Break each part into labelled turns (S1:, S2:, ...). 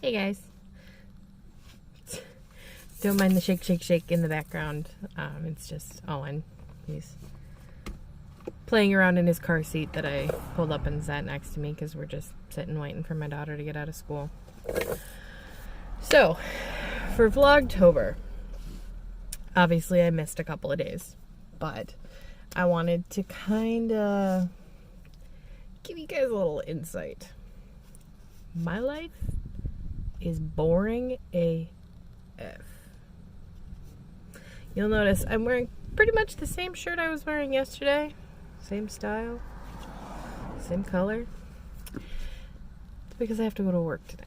S1: Hey guys. Don't mind the shake, shake, shake in the background. It's just Owen. He's playing around in his car seat that I pulled up and sat next to me because we're just sitting waiting for my daughter to get out of school. So, for Vlogtober, obviously I missed a couple of days, but I wanted to kind of give you guys a little insight. My life is boring AF. You'll notice I'm wearing pretty much the same shirt I was wearing yesterday. Same style. Same color. It's because I have to go to work today.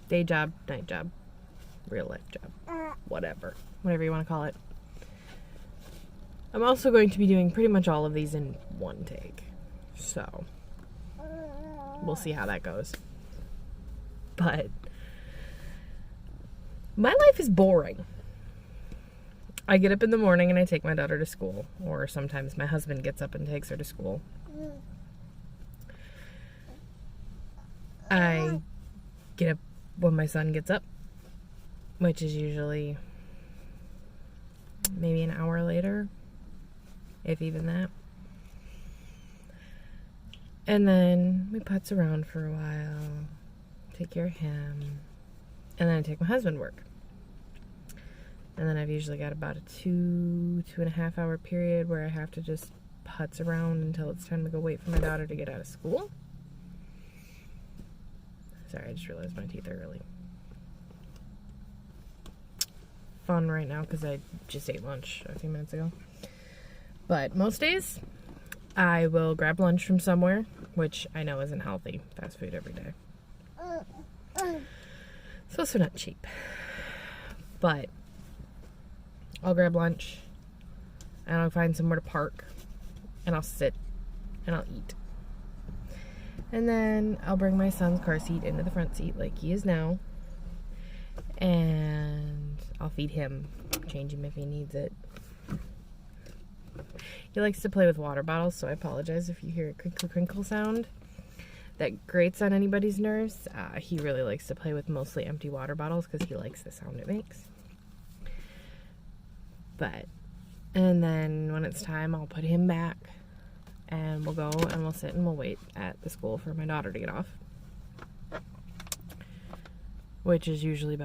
S1: Day job, night job, real life job. Whatever you want to call it. I'm also going to be doing pretty much all of these in one take. So, we'll see how that goes. But my life is boring. I get up in the morning and I take my daughter to school, or sometimes my husband gets up and takes her to school. I get up when my son gets up, which is usually maybe an hour later, if even that. And then we putz around for a while, take care of him, and then I take my husband to work. And then I've usually got about a 2.5 hour period where I have to just putz around until it's time to go wait for my daughter to get out of school. Sorry, I just realized my teeth are really fun right now because I just ate lunch a few minutes ago. But most days, I will grab lunch from somewhere, which I know isn't healthy. Fast food every day. It's also not cheap. But I'll grab lunch, and I'll find somewhere to park, and I'll sit, and I'll eat. And then I'll bring my son's car seat into the front seat like he is now, and I'll feed him, change him if he needs it. He likes to play with water bottles, so I apologize if you hear a crinkle crinkle sound that grates on anybody's nerves. He really likes to play with mostly empty water bottles because he likes the sound it makes. And then when it's time, I'll put him back and we'll go and we'll sit and we'll wait at the school for my daughter to get off. Which is usually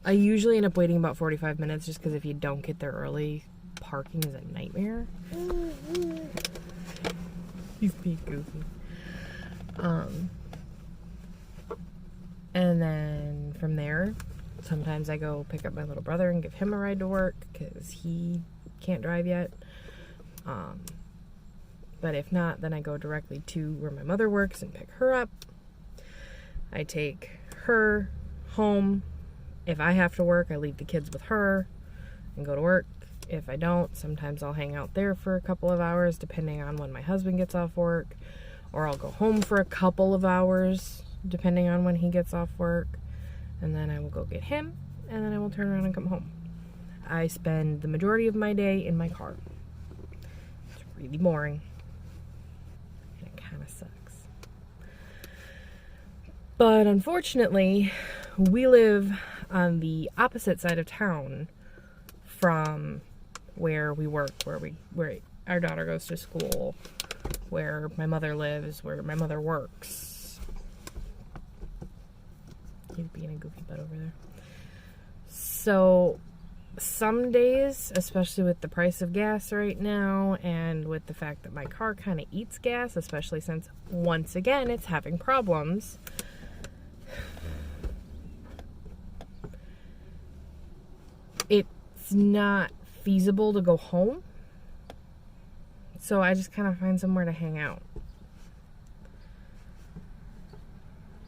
S1: I usually end up waiting about 45 minutes just because if you don't get there early, parking is a nightmare. He's being goofy. And then from there, sometimes I go pick up my little brother and give him a ride to work because he can't drive yet. But if not, then I go directly to where my mother works and pick her up. I take her home. If I have to work, I leave the kids with her and go to work. If I don't, sometimes I'll hang out there for a couple of hours depending on when my husband gets off work. Or I'll go home for a couple of hours depending on when he gets off work. And then I will go get him, and then I will turn around and come home. I spend the majority of my day in my car. It's really boring. And it kind of sucks. But unfortunately, we live on the opposite side of town from where we work, where our daughter goes to school, where my mother lives, where my mother works. He's being a goofy butt over there. So some days, especially with the price of gas right now and with the fact that my car kind of eats gas, especially since once again it's having problems, it's not feasible to go home. So I just kind of find somewhere to hang out.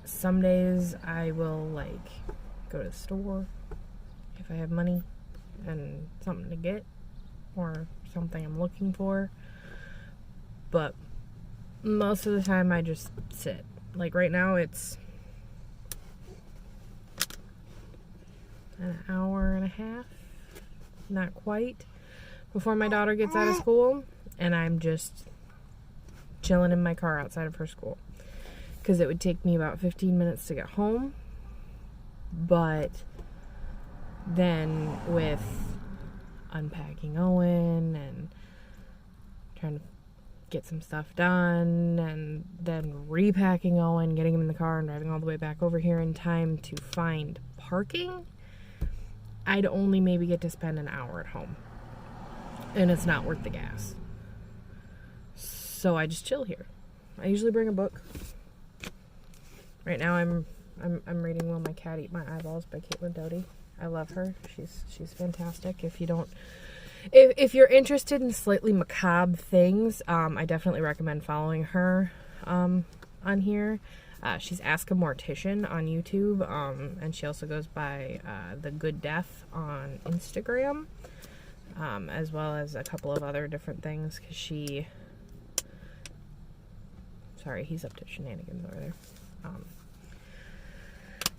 S1: Some days I will go to the store if I have money and something to get or something I'm looking for. But most of the time I just sit. Like right now it's an hour and a half, not quite, before my daughter gets out of school, and I'm just chilling in my car outside of her school. because it would take me about 15 minutes to get home. But then with unpacking Owen and trying to get some stuff done, and then repacking Owen, getting him in the car and driving all the way back over here in time to find parking, I'd only maybe get to spend an hour at home. And it's not worth the gas. So I just chill here. I usually bring a book. Right now I'm reading Will My Cat Eat My Eyeballs by Caitlin Doughty. I love her. She's fantastic. If you're interested in slightly macabre things, I definitely recommend following her on here. She's Ask a Mortician on YouTube, and she also goes by The Good Death on Instagram, as well as a couple of other different things, because sorry, he's up to shenanigans over there.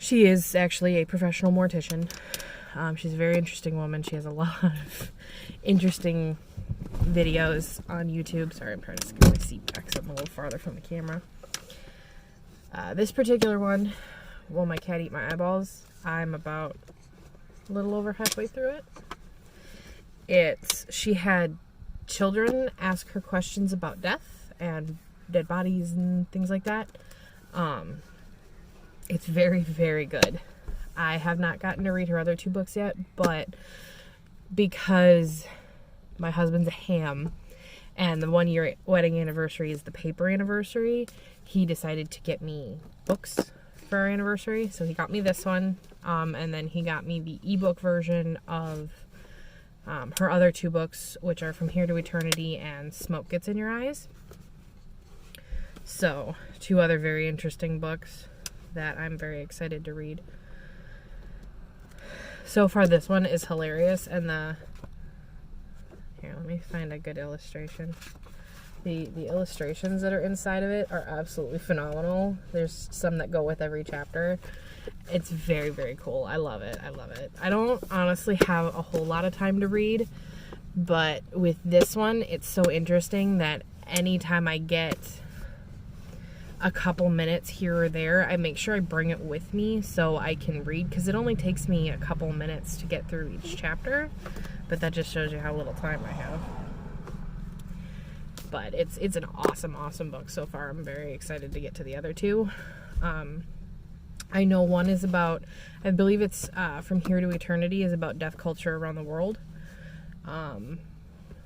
S1: She is actually a professional mortician. She's a very interesting woman. She has a lot of interesting videos on YouTube. Sorry, I'm trying to scoot my seat back so I'm a little farther from the camera. This particular one, Will My Cat Eat My Eyeballs, I'm about a little over halfway through it. She had children ask her questions about death and dead bodies and things like that. It's very, very good. I have not gotten to read her other 2 books yet, but because my husband's a ham and the 1-year wedding anniversary is the paper anniversary, he decided to get me books for our anniversary. So he got me this one, and then he got me the ebook version of her other 2 books, which are From Here to Eternity and Smoke Gets in Your Eyes. So 2 other very interesting books that I'm very excited to read. So far, this one is hilarious, and here, let me find a good illustration. The illustrations that are inside of it are absolutely phenomenal. There's some that go with every chapter. It's very, very cool. I love it. I love it. I don't honestly have a whole lot of time to read, but with this one, it's so interesting that anytime I get a couple minutes here or there, I make sure I bring it with me so I can read, because it only takes me a couple minutes to get through each chapter, but that just shows you how little time I have. But it's an awesome book so far. I'm very excited to get to the other 2. I know one is about, I believe it's From Here to Eternity is about death culture around the world.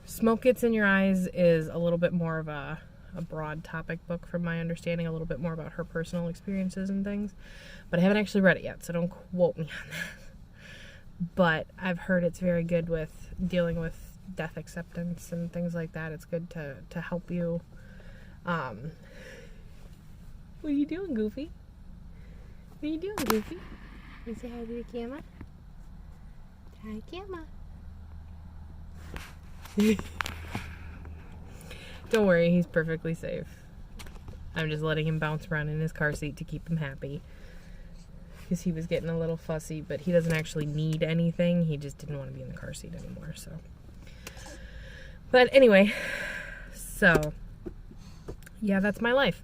S1: Smoke Gets in Your Eyes is a little bit more of a broad topic book from my understanding, a little bit more about her personal experiences and things, but I haven't actually read it yet, so don't quote me on that. But I've heard it's very good with dealing with death acceptance and things like that. It's good to help you. What are you doing, Goofy? What are you doing, Goofy? You say hi to the camera? Hi, camera. Don't worry, he's perfectly safe. I'm just letting him bounce around in his car seat to keep him happy, because he was getting a little fussy, but he doesn't actually need anything. He just didn't want to be in the car seat anymore, so. But anyway, so yeah, that's my life.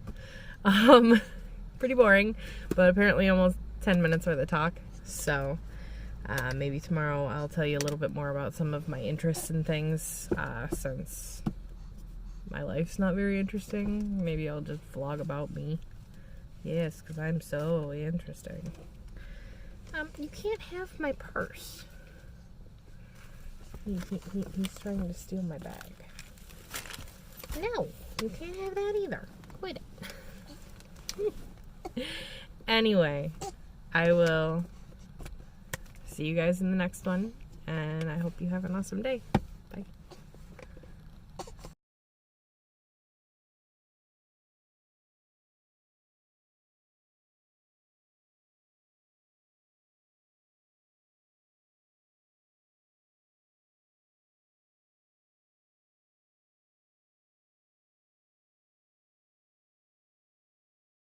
S1: Pretty boring, but apparently almost 10 minutes worth of talk. So maybe tomorrow I'll tell you a little bit more about some of my interests and things, since my life's not very interesting. Maybe I'll just vlog about me. Yes, because I'm so interesting. You can't have my purse. He's trying to steal my bag. No, you can't have that either. Quit it. Anyway, I will see you guys in the next one, and I hope you have an awesome day.